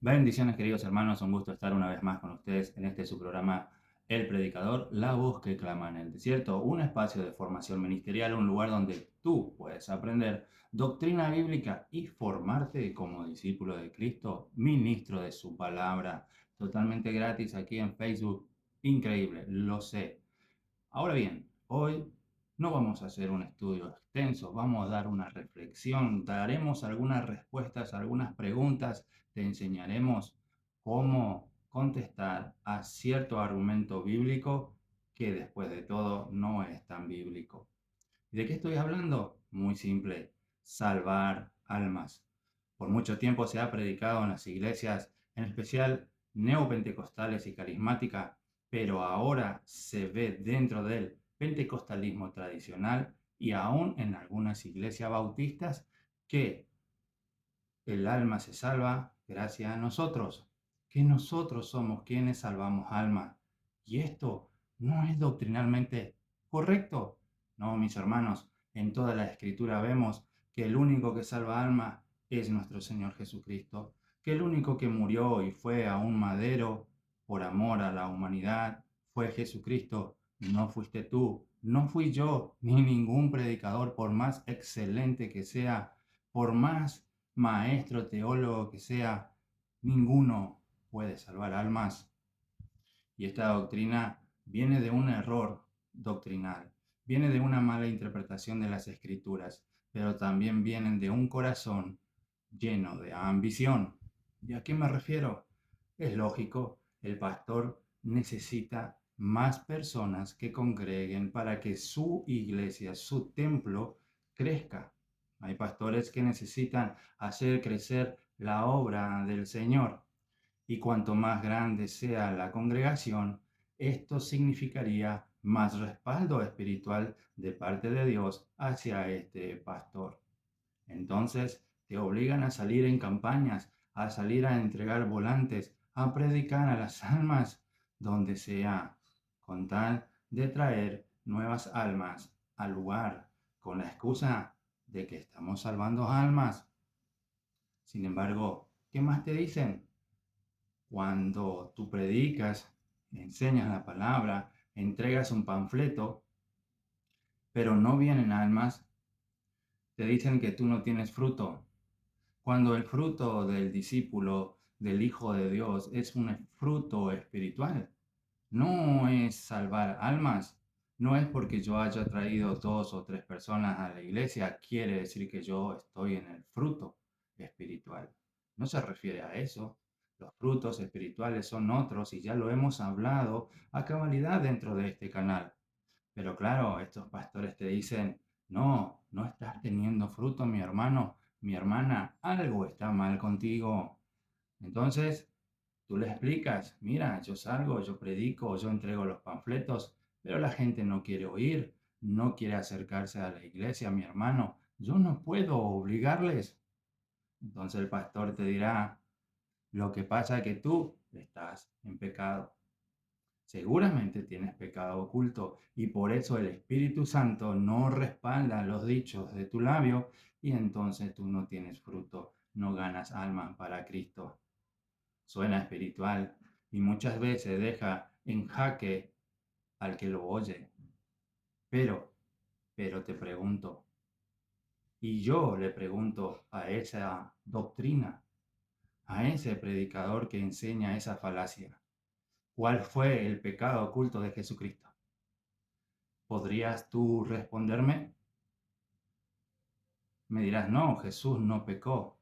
Bendiciones, queridos hermanos, un gusto estar una vez más con ustedes en este su programa El Predicador, la voz que clama en el desierto, un espacio de formación ministerial, un lugar donde tú puedes aprender doctrina bíblica y formarte como discípulo de Cristo, ministro de su palabra, totalmente gratis aquí en Facebook. Increíble, lo sé. Ahora bien, hoy no vamos a hacer un estudio extenso, vamos a dar una reflexión, daremos algunas respuestas, algunas preguntas, te enseñaremos cómo contestar a cierto argumento bíblico que después de todo no es tan bíblico. ¿Y de qué estoy hablando? Muy simple, salvar almas. Por mucho tiempo se ha predicado en las iglesias, en especial neopentecostales y carismáticas, pero ahora se ve dentro del pentecostalismo tradicional y aún en algunas iglesias bautistas que el alma se salva gracias a nosotros, que nosotros somos quienes salvamos almas. Y esto no es doctrinalmente correcto. No, mis hermanos, en toda la escritura vemos que el único que salva almas es nuestro Señor Jesucristo, que el único que murió y fue a un madero por amor a la humanidad fue Jesucristo. No fuiste tú, no fui yo, ni ningún predicador, por más excelente que sea, por más maestro, teólogo que sea, ninguno puede salvar almas. Y esta doctrina viene de un error doctrinal, viene de una mala interpretación de las escrituras, pero también vienen de un corazón lleno de ambición. ¿Y a qué me refiero? Es lógico, el pastor necesita más personas que congreguen para que su iglesia, su templo, crezca. Hay pastores que necesitan hacer crecer la obra del Señor. Y cuanto más grande sea la congregación, esto significaría más respaldo espiritual de parte de Dios hacia este pastor. Entonces, te obligan a salir en campañas, a salir a entregar volantes, a predicar a las almas donde sea, con tal de traer nuevas almas al lugar, con la excusa de que estamos salvando almas. Sin embargo, ¿qué más te dicen? Cuando tú predicas, enseñas la palabra, entregas un panfleto, pero no vienen almas, te dicen que tú no tienes fruto. Cuando el fruto del discípulo, del Hijo de Dios, es un fruto espiritual, no es salvar almas. No es porque yo haya traído dos o tres personas a la iglesia, quiere decir que yo estoy en el fruto espiritual. No se refiere a eso. Los frutos espirituales son otros y ya lo hemos hablado a cabalidad dentro de este canal. Pero claro, estos pastores te dicen, no, no estás teniendo fruto, mi hermano, mi hermana, algo está mal contigo. Entonces, tú le explicas, mira, yo salgo, yo predico, yo entrego los panfletos, pero la gente no quiere oír, no quiere acercarse a la iglesia, mi hermano. Yo no puedo obligarles. Entonces el pastor te dirá, lo que pasa es que tú estás en pecado. Seguramente tienes pecado oculto y por eso el Espíritu Santo no respalda los dichos de tu labio y entonces tú no tienes fruto, no ganas alma para Cristo. Suena espiritual y muchas veces deja en jaque al que lo oye. Pero, pero te pregunto, y yo le pregunto a esa doctrina, a ese predicador que enseña esa falacia, ¿cuál fue el pecado oculto de Jesucristo? ¿Podrías tú responderme? Me dirás, no, Jesús no pecó.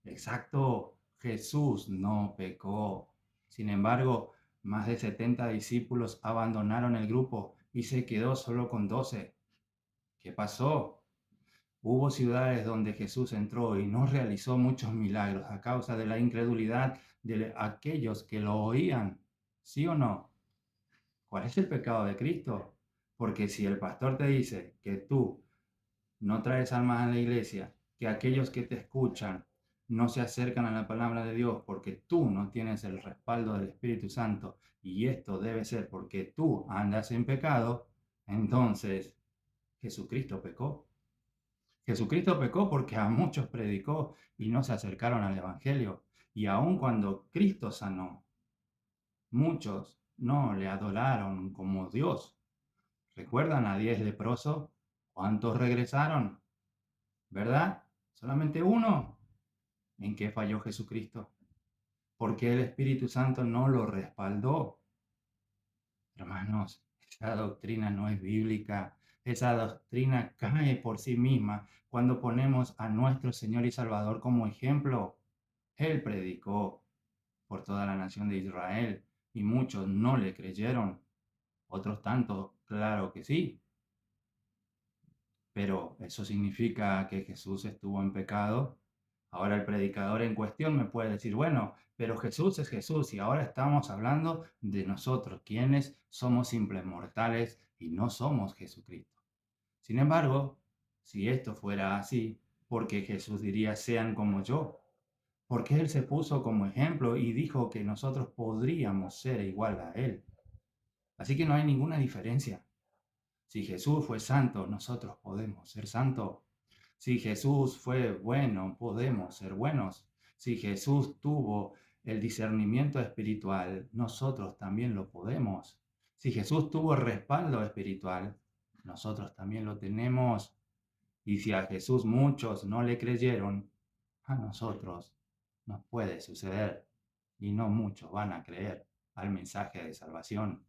Exacto, Jesús no pecó. Sin embargo, más de 70 discípulos abandonaron el grupo y se quedó solo con 12. ¿Qué pasó? Hubo ciudades donde Jesús entró y no realizó muchos milagros a causa de la incredulidad de aquellos que lo oían. ¿Sí o no? ¿Cuál es el pecado de Cristo? Porque si el pastor te dice que tú no traes almas a la iglesia, que aquellos que te escuchan no se acercan a la palabra de Dios porque tú no tienes el respaldo del Espíritu Santo y esto debe ser porque tú andas en pecado, entonces Jesucristo pecó. Jesucristo pecó porque a muchos predicó y no se acercaron al Evangelio. Y aun cuando Cristo sanó, muchos no le adoraron como Dios. ¿Recuerdan a 10 leprosos? ¿Cuántos regresaron? ¿Verdad? Solamente uno. ¿En qué falló Jesucristo? Porque el Espíritu Santo no lo respaldó. Hermanos, esa doctrina no es bíblica. Esa doctrina cae por sí misma cuando ponemos a nuestro Señor y Salvador como ejemplo. Él predicó por toda la nación de Israel y muchos no le creyeron. Otros tantos, claro que sí. Pero ¿eso significa que Jesús estuvo en pecado? Ahora el predicador en cuestión me puede decir, bueno, pero Jesús es Jesús y ahora estamos hablando de nosotros, quienes somos simples mortales y no somos Jesucristo. Sin embargo, si esto fuera así, ¿por qué Jesús diría sean como yo? Porque Él se puso como ejemplo y dijo que nosotros podríamos ser igual a Él. Así que no hay ninguna diferencia. Si Jesús fue santo, nosotros podemos ser santos. Si Jesús fue bueno, podemos ser buenos. Si Jesús tuvo el discernimiento espiritual, nosotros también lo podemos. Si Jesús tuvo respaldo espiritual, nosotros también lo tenemos. Y si a Jesús muchos no le creyeron, a nosotros nos puede suceder. Y no muchos van a creer al mensaje de salvación.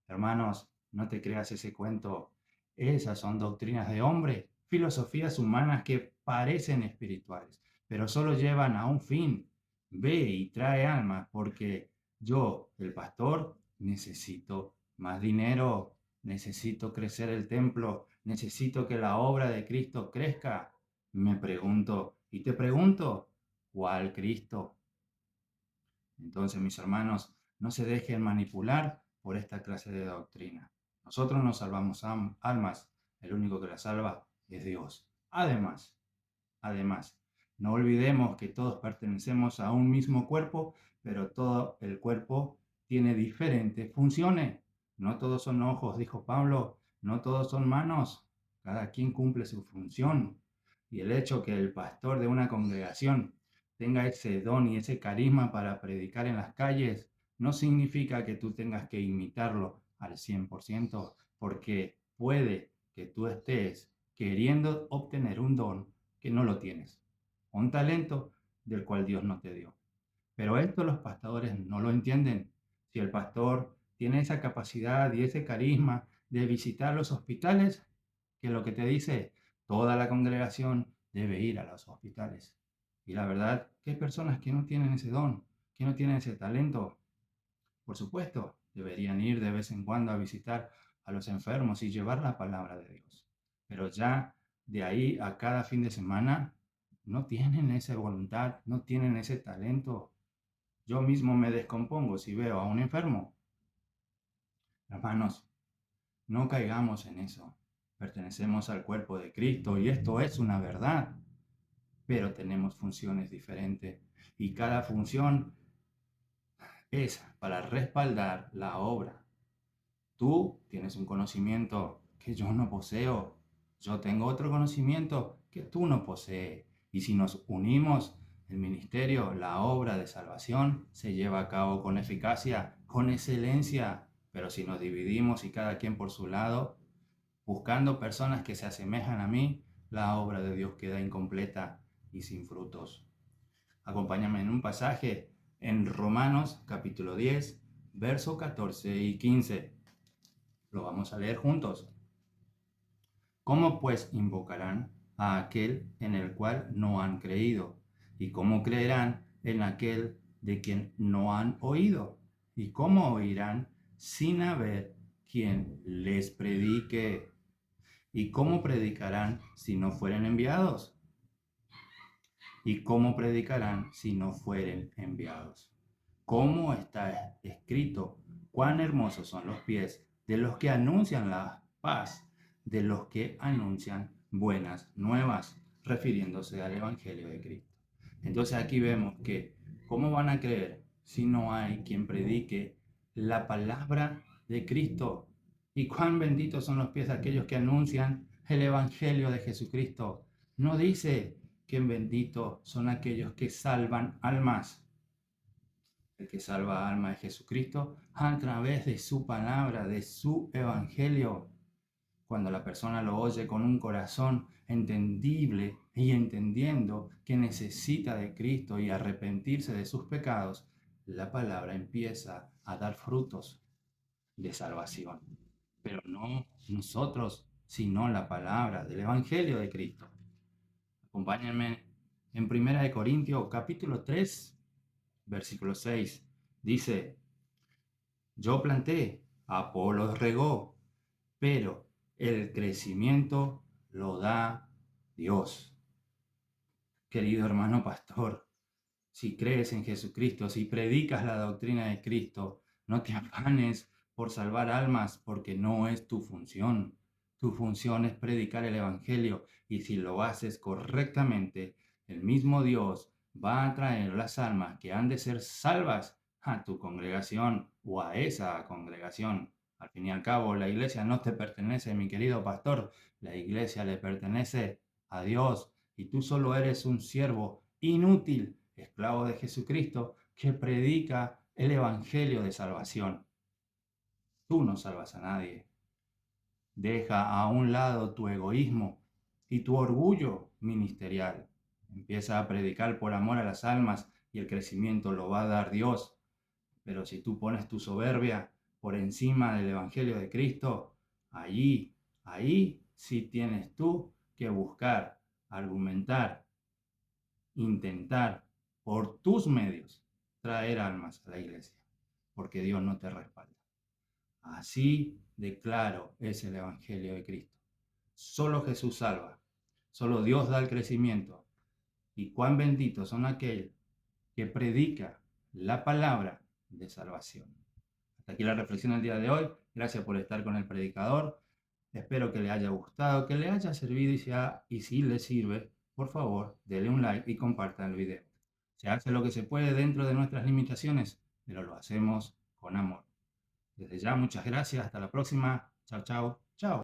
Hermanos, no te creas ese cuento. Esas son doctrinas de hombre, filosofías humanas que parecen espirituales, pero solo llevan a un fin. Ve y trae almas porque yo, el pastor, necesito más dinero, necesito crecer el templo, necesito que la obra de Cristo crezca. Me pregunto, y te pregunto, ¿cuál Cristo? Entonces, mis hermanos, no se dejen manipular por esta clase de doctrina. Nosotros no salvamos almas, el único que las salva es Dios. Además, no olvidemos que todos pertenecemos a un mismo cuerpo, pero todo el cuerpo tiene diferentes funciones. No todos son ojos, dijo Pablo, no todos son manos, cada quien cumple su función. Y el hecho que el pastor de una congregación tenga ese don y ese carisma para predicar en las calles, no significa que tú tengas que imitarlo al 100%, porque puede que tú estés queriendo obtener un don que no lo tienes, un talento del cual Dios no te dio. Pero esto los pastores no lo entienden. Si el pastor tiene esa capacidad y ese carisma de visitar los hospitales, que lo que te dice, toda la congregación debe ir a los hospitales. Y la verdad que hay personas que no tienen ese don, que no tienen ese talento. Por supuesto, deberían ir de vez en cuando a visitar a los enfermos y llevar la palabra de Dios. Pero ya de ahí a cada fin de semana no tienen esa voluntad, no tienen ese talento. Yo mismo me descompongo si veo a un enfermo. Hermanos, no caigamos en eso. Pertenecemos al cuerpo de Cristo y esto es una verdad, pero tenemos funciones diferentes y cada función es para respaldar la obra. Tú tienes un conocimiento que yo no poseo. Yo tengo otro conocimiento que tú no posees. Y si nos unimos, el ministerio, la obra de salvación, se lleva a cabo con eficacia, con excelencia. Pero si nos dividimos y cada quien por su lado, buscando personas que se asemejan a mí, la obra de Dios queda incompleta y sin frutos. Acompáñame en un pasaje en Romanos capítulo 10, versos 14 y 15. Lo vamos a leer juntos. ¿Cómo pues invocarán a aquel en el cual no han creído? ¿Y cómo creerán en aquel de quien no han oído? ¿Y cómo oirán sin haber quien les predique? ¿Y cómo predicarán si no fueren enviados? ¿Y cómo predicarán si no fueren enviados? ¿Cómo está escrito? Cuán hermosos son los pies de los que anuncian la paz, de los que anuncian buenas nuevas, refiriéndose al Evangelio de Cristo. Entonces aquí vemos que, ¿cómo van a creer si no hay quien predique la palabra de Cristo? Y cuán benditos son los pies de aquellos que anuncian el Evangelio de Jesucristo. No dice que benditos son aquellos que salvan almas. El que salva alma es Jesucristo a través de su palabra, de su evangelio. Cuando la persona lo oye con un corazón entendible y entendiendo que necesita de Cristo y arrepentirse de sus pecados, la palabra empieza a dar frutos de salvación. Pero no nosotros, sino la palabra del Evangelio de Cristo. Acompáñenme en 1 Corintios capítulo 3, versículo 6. Dice, yo planté, Apolos regó, pero el crecimiento lo da Dios. Querido hermano pastor, si crees en Jesucristo, si predicas la doctrina de Cristo, no te afanes por salvar almas porque no es tu función. Tu función es predicar el Evangelio y si lo haces correctamente, el mismo Dios va a traer las almas que han de ser salvas a tu congregación o a esa congregación. Al fin y al cabo, la iglesia no te pertenece, mi querido pastor, la iglesia le pertenece a Dios y tú solo eres un siervo inútil, esclavo de Jesucristo, que predica el Evangelio de salvación. Tú no salvas a nadie. Deja a un lado tu egoísmo y tu orgullo ministerial. Empieza a predicar por amor a las almas y el crecimiento lo va a dar Dios. Pero si tú pones tu soberbia por encima del Evangelio de Cristo, ahí sí tienes tú que buscar, argumentar, intentar por tus medios traer almas a la iglesia, porque Dios no te respalda. Así de claro es el Evangelio de Cristo. Solo Jesús salva, solo Dios da el crecimiento. Y cuán benditos son aquellos que predica la palabra de salvación. Hasta aquí la reflexión del día de hoy. Gracias por estar con el predicador. Espero que le haya gustado, que le haya servido y si le sirve, por favor, dele un like y compartan el video. Se hace lo que se puede dentro de nuestras limitaciones, pero lo hacemos con amor. Desde ya, muchas gracias. Hasta la próxima. Chao, chao, chao.